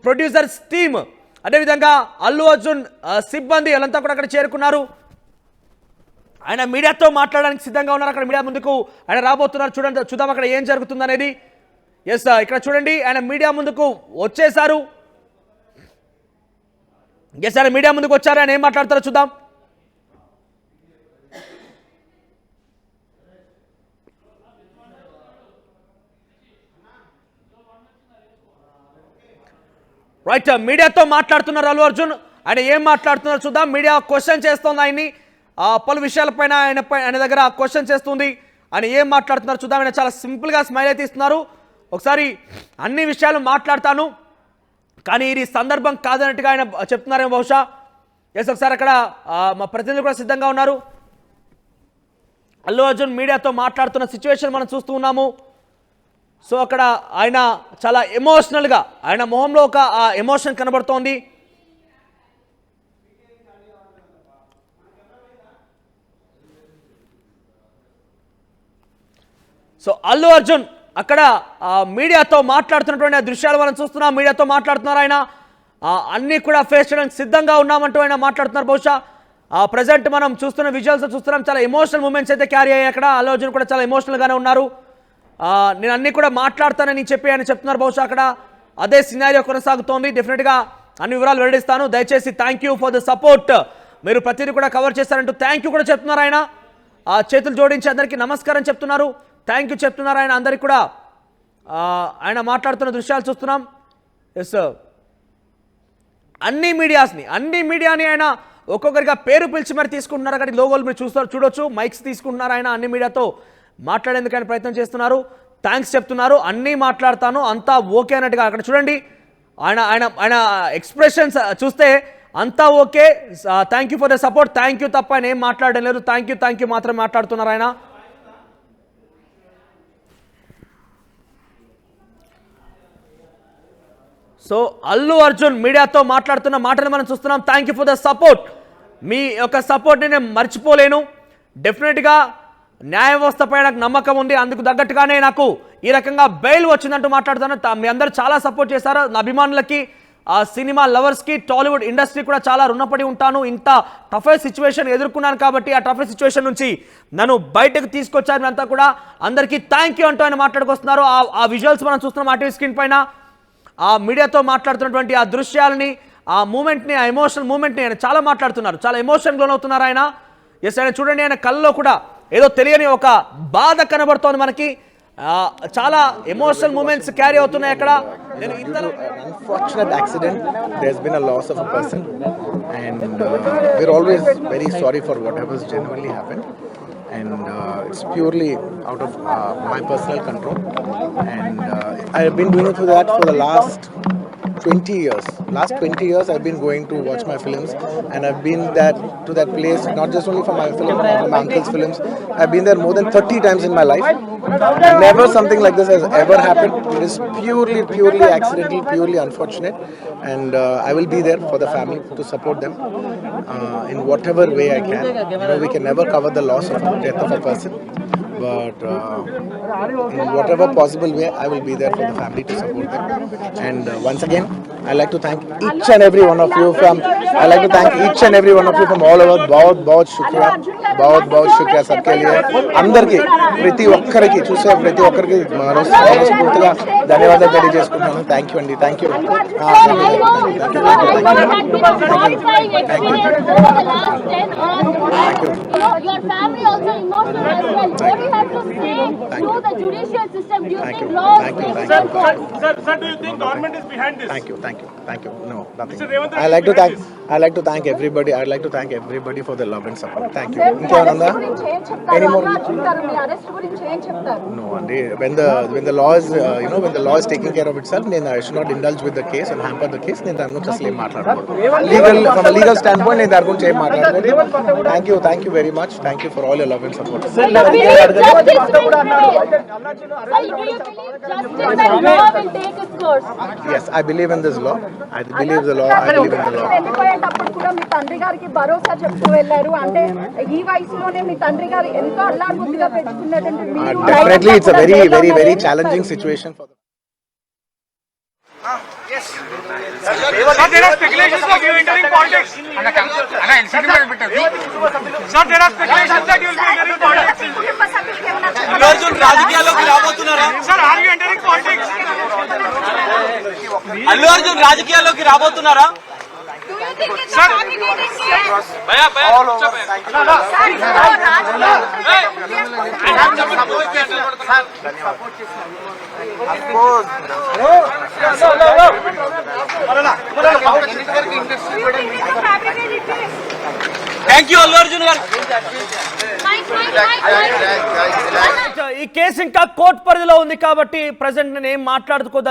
Producers team, అదేవిధంగా అల్లు అర్జున్ సిబ్బంది వాళ్ళంతా కూడా అక్కడ చేరుకున్నారు. ఆయన మీడియాతో మాట్లాడడానికి సిద్ధంగా ఉన్నారు. అక్కడ మీడియా ముందుకు ఆయన రాబోతున్నారు. చూద్దాం అక్కడ ఏం జరుగుతుంది అనేది. ఎస్, ఇక్కడ చూడండి, ఆయన మీడియా ముందుకు వచ్చేసారు. ఎస్, ఆయన మీడియా ముందుకు వచ్చారు. ఆయన ఏం మాట్లాడతారో చూద్దాం. రైట్, మీడియాతో మాట్లాడుతున్నారు అల్లు అర్జున్. ఆయన ఏం మాట్లాడుతున్నారో చూద్దాం. మీడియా క్వశ్చన్ చేస్తోంది ఆయన్ని, పలు విషయాలపైన ఆయన దగ్గర క్వశ్చన్ చేస్తుంది. ఆయన ఏం మాట్లాడుతున్నారు చూద్దాం. ఆయన చాలా సింపుల్గా స్మైల్ అయితే ఇస్తున్నారు. ఒకసారి అన్ని విషయాలు మాట్లాడతాను, కానీ ఇది సందర్భం కాదన్నట్టుగా ఆయన చెప్తున్నారేమో బహుశా. ఎస్, ఒకసారి అక్కడ మా ప్రతినిధులు కూడా సిద్ధంగా ఉన్నారు. అల్లు అర్జున్ మీడియాతో మాట్లాడుతున్న సిచ్యువేషన్ మనం చూస్తూ ఉన్నాము. సో అక్కడ ఆయన చాలా ఎమోషనల్గా, ఆయన మొహంలో ఒక ఎమోషన్ కనబడుతోంది. సో అల్లు అర్జున్ అక్కడ మీడియాతో మాట్లాడుతున్నటువంటి దృశ్యాలు మనం చూస్తున్నాం. మీడియాతో మాట్లాడుతున్నారు ఆయన. అన్నీ కూడా ఫేస్ చేయడానికి సిద్ధంగా ఉన్నామంటూ ఆయన మాట్లాడుతున్నారు. బహుశా ప్రజెంట్ మనం చూస్తున్న విజువల్స్ చూస్తున్నాం, చాలా ఎమోషనల్ మూమెంట్స్ అయితే క్యారీ అయ్యాయి అక్కడ. అల్లు అర్జున్ కూడా చాలా ఎమోషనల్గానే ఉన్నారు. నేను అన్నీ కూడా మాట్లాడతానని చెప్పి ఆయన చెప్తున్నారు. బహుశా అక్కడ అదే సినారియో కొనసాగుతోంది. డెఫినెట్గా అన్ని వివరాలు వెల్లడిస్తాను. దయచేసి thank you for the support, మీరు ప్రతిదీ కూడా కవర్ చేస్తారంటూ థ్యాంక్ యూ కూడా చెప్తున్నారు ఆయన. చేతులు జోడించి అందరికీ నమస్కారం చెప్తున్నారు, థ్యాంక్ యూ చెప్తున్నారు ఆయన. అందరికీ కూడా ఆయన మాట్లాడుతున్న దృశ్యాలు చూస్తున్నాం. ఎస్, అన్ని మీడియాని ఆయన ఒక్కొక్కరిగా పేరు పిలిచి మరి తీసుకుంటున్నారు. అక్కడ లోగోలు మీరు చూడొచ్చు, మైక్స్ తీసుకుంటున్నారు ఆయన. అన్ని మీడియాతో మాట్లాడేందుకు ఆయన ప్రయత్నం చేస్తున్నారు. థ్యాంక్స్ చెప్తున్నారు, అన్నీ మాట్లాడతాను, అంతా ఓకే అన్నట్టుగా. అక్కడ చూడండి, ఆయన ఎక్స్ప్రెషన్స్ చూస్తే అంతా okay, thank you for the support, thank you తప్ప ఆయన ఏం మాట్లాడడం లేదు. థ్యాంక్ యూ మాత్రం మాట్లాడుతున్నారు ఆయన. సో అల్లు అర్జున్ మీడియాతో మాట్లాడుతున్న మాటలు మనం చూస్తున్నాం. Thank you for the support, మీ యొక్క సపోర్ట్ని నేను మర్చిపోలేను. డెఫినెట్గా న్యాయ వ్యవస్థపై నాకు నమ్మకం ఉంది, అందుకు తగ్గట్టుగానే నాకు ఈ రకంగా బెయిల్ వచ్చిందంటూ మాట్లాడుతాను. మీ అందరూ చాలా సపోర్ట్ చేశారు. నా అభిమానులకి, సినిమా లవర్స్కి, టాలీవుడ్ ఇండస్ట్రీ కూడా చాలా రుణపడి ఉంటాను. ఇంత టఫెస్ట్ సిచ్యువేషన్ ఎదుర్కొన్నాను కాబట్టి ఆ టఫెస్ట్ సిచ్యువేషన్ నుంచి నన్ను బయటకు తీసుకొచ్చారు అంతా కూడా. అందరికీ థ్యాంక్ యూ అంటూ ఆయన మాట్లాడుకొస్తున్నారు. ఆ విజువల్స్ మనం చూస్తున్నాం ఆ టీవీ స్క్రీన్ పైన. ఆ మీడియాతో మాట్లాడుతున్నటువంటి ఆ దృశ్యాలని, ఆ మూమెంట్ని, ఆ ఎమోషనల్ మూమెంట్ని ఆయన చాలా మాట్లాడుతున్నారు, చాలా ఎమోషన్ లోనవుతున్నారు ఆయన. ఎస్, ఆయన చూడండి, ఆయన కళ్ళలో కూడా ఏదో తెలియని ఒక బాధ కనబడుతోంది మనకి. చాలా ఎమోషనల్ మూమెంట్స్ క్యారీ అవుతున్నాయి అక్కడ. Unfortunate accident, there's been a loss of a person, and we're always very sorry for whatever's genuinely happened, and it's purely out of my personal control, and I've been doing it for that for the last 20 years. Last 20 years I've been going to watch my films, and I've been to that place not just only for my film, but for my uncle's films. I've been there more than 30 times in my life. Never something like this has ever happened. It is purely accidental, purely unfortunate, and I will be there for the family to support them in whatever way I can. You know, we can never cover the loss of death of a person, but in whatever possible way I will be there for the family to support them. And once again I like to thank each and every one of you from all over. बहुत शुक्रिया सबके लिए. అందరికీ ప్రతి ఒక్కరికి చూసే ప్రతి ఒక్కరికి మనస్ఫూర్తిగా ధన్యవాదాలు తెలియజేసుకుంటున్నాను. థ్యాంక్ యూ అండి, thank you. Sir, do you think government is behind this? Thank you. No, nothing. I like to thank everybody. I'd like to thank everybody for the love and support. Thank you. ఇంకేమన్నా? Any more? No, Andy. When the law is when the law is taking care of itself, then I should not indulge with the case and hamper the case. నేను దాని గురించి అసలు ఏం మాట్లాడకూడదు. From a legal standpoint, నేను దాని గురించి ఏం మాట్లాడకూడదు. Thank you very much. Thank you for all your love and support. Yes, I believe in this law. I believe the law. వెళ్ళిపోయేటప్పుడు కూడా మీ తండ్రి గారికి భరోసా చెప్తూ వెళ్ళారు. అంటే ఈ వయసులోనే మీ తండ్రి గారు ఎంతో అల్లాడుముద్దుగా పెట్టుకున్నటువంటి definitely it's a very challenging situation for them. Yes. Sir, there are speculations of you entering politics. Sir, there are speculations that you will be entering politics. కుటుంబ సభ్యులకి ఏమైనా అల్లు అర్జున్ రాజకీయాల్లోకి రాబోతున్నారా? Sir, are you entering politics? Allu Arjun రాజకీయాల్లోకి రాబోతున్నారా? Do you think it's a targeted incident? భయ్యా భయ్యా Sir, thank you Allu Arjun గారు. ఈ case ఇంకా కోర్టు పరిధిలో ఉంది కాబట్టి ప్రజెంట్ నేను ఏం మాట్లాడుకోదలుచుకో